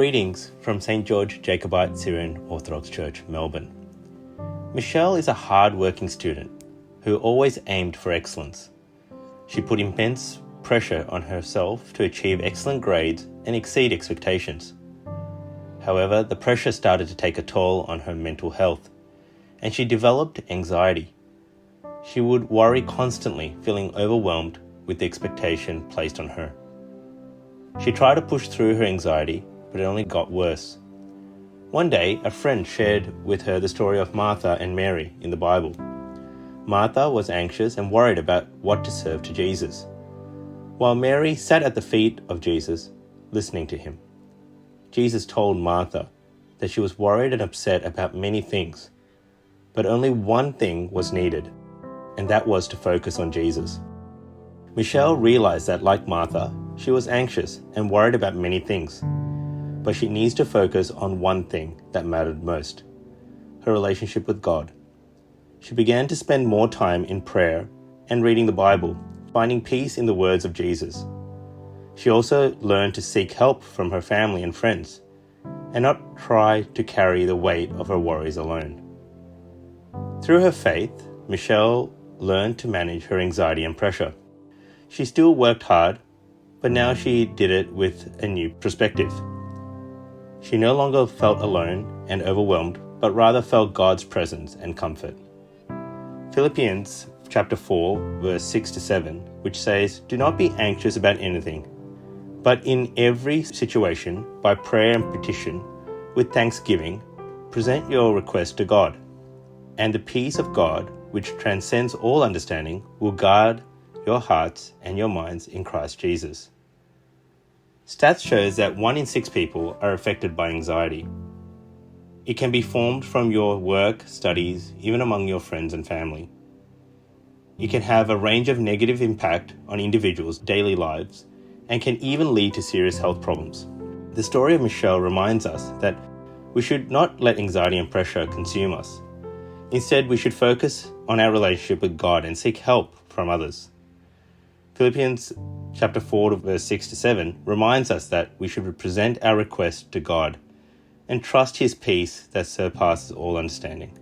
Greetings from St. George Jacobite Syrian Orthodox Church, Melbourne. Michelle is a hard-working student who always aimed for excellence. She put immense pressure on herself to achieve excellent grades and exceed expectations. However, the pressure started to take a toll on her mental health, and she developed anxiety. She would worry constantly, feeling overwhelmed with the expectation placed on her. She tried to push through her anxiety, but it only got worse. One day, a friend shared with her the story of Martha and Mary in the Bible. Martha was anxious and worried about what to serve to Jesus, while Mary sat at the feet of Jesus, listening to him. Jesus told Martha that she was worried and upset about many things, but only one thing was needed, and that was to focus on Jesus. Michelle realized that, like Martha, she was anxious and worried about many things, but she needs to focus on one thing that mattered most: her relationship with God. She began to spend more time in prayer and reading the Bible, finding peace in the words of Jesus. She also learned to seek help from her family and friends, and not try to carry the weight of her worries alone. Through her faith, Michelle learned to manage her anxiety and pressure. She still worked hard, but now she did it with a new perspective. She no longer felt alone and overwhelmed, but rather felt God's presence and comfort. Philippians chapter 4, verse 6-7, which says, "Do not be anxious about anything, but in every situation, by prayer and petition, with thanksgiving, present your request to God. And the peace of God, which transcends all understanding, will guard your hearts and your minds in Christ Jesus." Stats shows that 1 in 6 people are affected by anxiety. It can be formed from your work, studies, even among your friends and family. It can have a range of negative impact on individuals' daily lives and can even lead to serious health problems. The story of Michelle reminds us that we should not let anxiety and pressure consume us. Instead, we should focus on our relationship with God and seek help from others. Philippians chapter 4, verse 6-7 reminds us that we should present our request to God and trust His peace that surpasses all understanding.